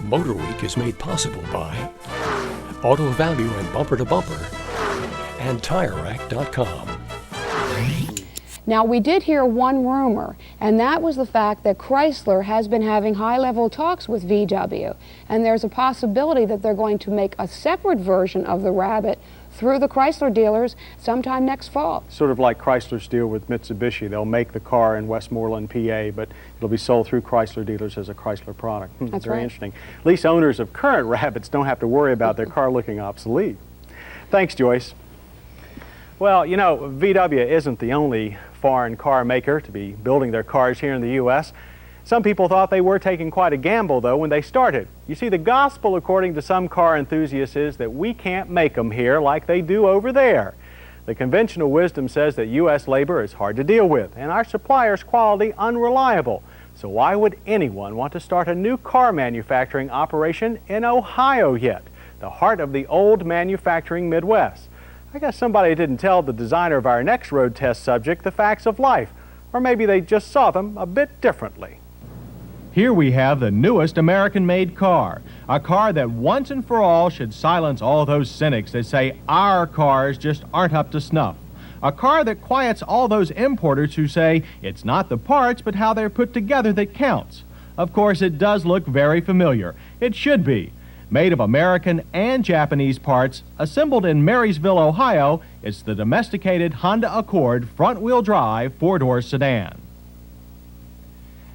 MotorWeek is made possible by Auto Value and Bumper to Bumper and TireRack.com. Now, we did hear one rumor, and that was the fact that Chrysler has been having high-level talks with VW, and there's a possibility that they're going to make a separate version of the Rabbit through the Chrysler dealers sometime next fall. Sort of like Chrysler's deal with Mitsubishi. They'll make the car in Westmoreland, PA, but it'll be sold through Chrysler dealers as a Chrysler product. That's Very right. interesting. At least owners of current Rabbits don't have to worry about their car looking obsolete. Thanks, Joyce. Well, you know, VW isn't the only foreign car maker to be building their cars here in the U.S. Some people thought they were taking quite a gamble, though, when they started. You see, the gospel, according to some car enthusiasts, is that we can't make them here like they do over there. The conventional wisdom says that U.S. labor is hard to deal with, and our suppliers' quality unreliable. So why would anyone want to start a new car manufacturing operation in Ohio yet, the heart of the old manufacturing Midwest? I guess somebody didn't tell the designer of our next road test subject the facts of life, or maybe they just saw them a bit differently. Here we have the newest American-made car, a car that once and for all should silence all those cynics that say our cars just aren't up to snuff. A car that quiets all those importers who say it's not the parts but how they're put together that counts. Of course, it does look very familiar. It should be. Made of American and Japanese parts, assembled in Marysville, Ohio, it's the domesticated Honda Accord front-wheel drive four-door sedan.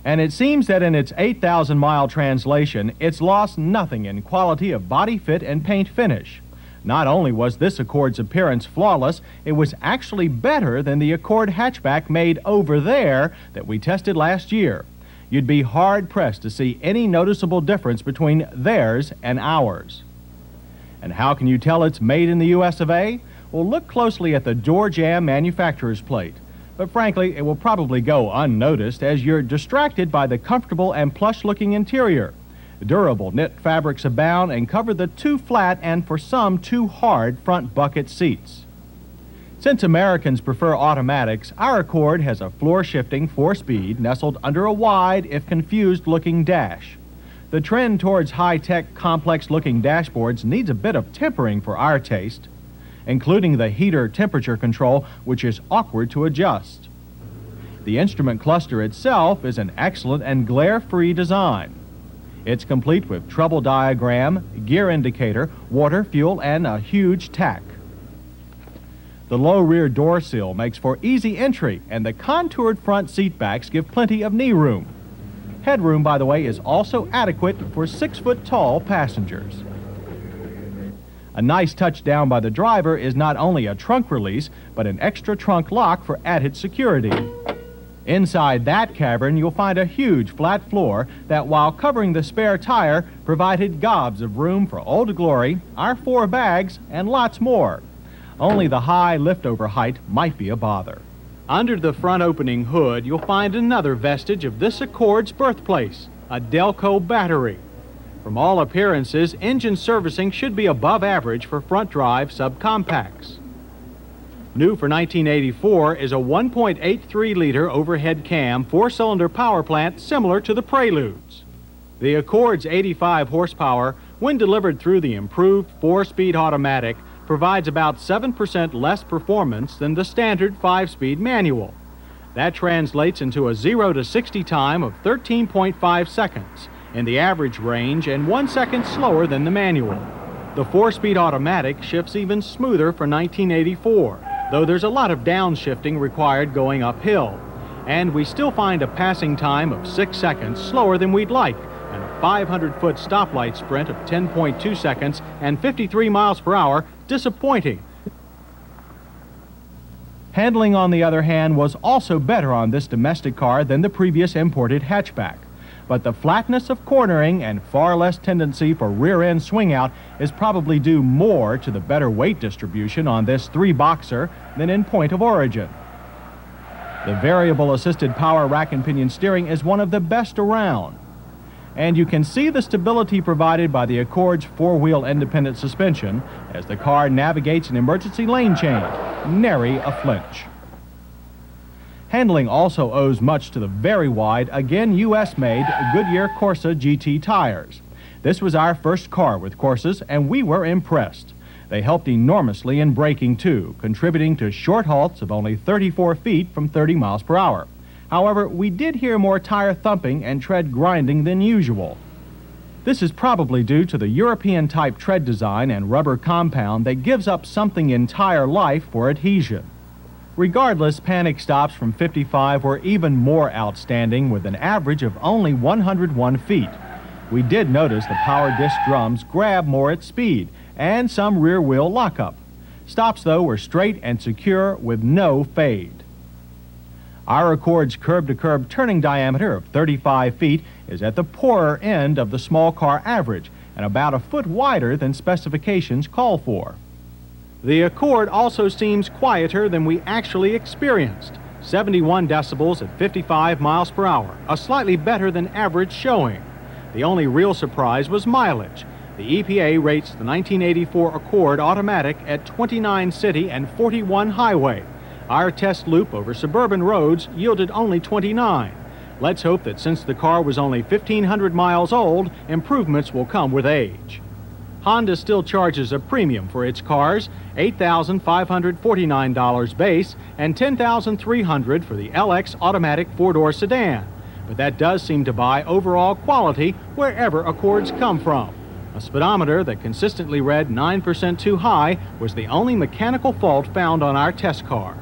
And it seems that in its 8,000-mile translation, it's lost nothing in quality of body fit and paint finish. Not only was this Accord's appearance flawless, it was actually better than the Accord hatchback made over there that we tested last year. You'd be hard-pressed to see any noticeable difference between theirs and ours. And how can you tell it's made in the US of A? Well, look closely at the door jamb manufacturer's plate. But frankly, it will probably go unnoticed as you're distracted by the comfortable and plush-looking interior. Durable knit fabrics abound and cover the too flat and for some too hard front bucket seats. Since Americans prefer automatics, our Accord has a floor-shifting 4-speed nestled under a wide, if confused-looking dash. The trend towards high-tech, complex-looking dashboards needs a bit of tempering for our taste, including the heater temperature control, which is awkward to adjust. The instrument cluster itself is an excellent and glare-free design. It's complete with trouble diagram, gear indicator, water, fuel, and a huge tack. The low rear door sill makes for easy entry, and the contoured front seat backs give plenty of knee room. Headroom, by the way, is also adequate for 6-foot-tall passengers. A nice touch down by the driver is not only a trunk release, but an extra trunk lock for added security. Inside that cavern, you'll find a huge flat floor that, while covering the spare tire, provided gobs of room for Old Glory, our 4 bags, and lots more. Only the high liftover height might be a bother. Under the front opening hood, you'll find another vestige of this Accord's birthplace, a Delco battery. From all appearances, engine servicing should be above average for front drive subcompacts. New for 1984 is a 1.83-liter overhead cam 4-cylinder power plant similar to the Prelude's. The Accord's 85 horsepower, when delivered through the improved 4-speed automatic, provides about 7% less performance than the standard 5-speed manual. That translates into a 0 to 60 time of 13.5 seconds in the average range and 1 second slower than the manual. The 4-speed automatic shifts even smoother for 1984, though there's a lot of downshifting required going uphill. And we still find a passing time of 6 seconds slower than we'd like, and a 500-foot stoplight sprint of 10.2 seconds and 53 miles per hour disappointing. Handling, on the other hand, was also better on this domestic car than the previous imported hatchback. But the flatness of cornering and far less tendency for rear-end swing-out is probably due more to the better weight distribution on this 3-boxer than in point of origin. The variable assisted power rack and pinion steering is one of the best around. And you can see the stability provided by the Accord's 4-wheel independent suspension as the car navigates an emergency lane change, nary a flinch. Handling also owes much to the very wide, again U.S.-made Goodyear Corsa GT tires. This was our first car with Corsas, and we were impressed. They helped enormously in braking, too, contributing to short halts of only 34 feet from 30 miles per hour. However, we did hear more tire thumping and tread grinding than usual. This is probably due to the European-type tread design and rubber compound that gives up something in tire life for adhesion. Regardless, panic stops from 55 were even more outstanding, with an average of only 101 feet. We did notice the power disc drums grab more at speed, and some rear wheel lockup. Stops, though, were straight and secure with no fade. Our Accord's curb-to-curb turning diameter of 35 feet is at the poorer end of the small car average and about a foot wider than specifications call for. The Accord also seems quieter than we actually experienced. 71 decibels at 55 miles per hour, a slightly better than average showing. The only real surprise was mileage. The EPA rates the 1984 Accord automatic at 29 city and 41 highway. Our test loop over suburban roads yielded only 29. Let's hope that since the car was only 1,500 miles old, improvements will come with age. Honda still charges a premium for its cars, $8,549 base and $10,300 for the LX automatic four-door sedan. But that does seem to buy overall quality wherever Accords come from. A speedometer that consistently read 9% too high was the only mechanical fault found on our test car.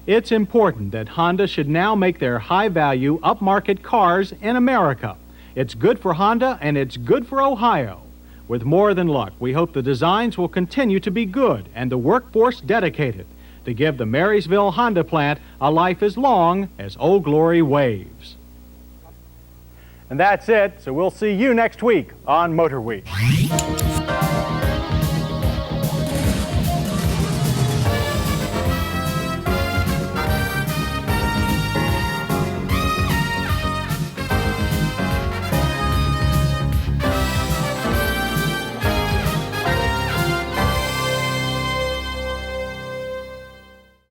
It's important that Honda should now make their high-value, upmarket cars in America. It's good for Honda and it's good for Ohio. With more than luck, we hope the designs will continue to be good and the workforce dedicated to give the Marysville Honda plant a life as long as Old Glory waves. And that's it, so we'll see you next week on MotorWeek.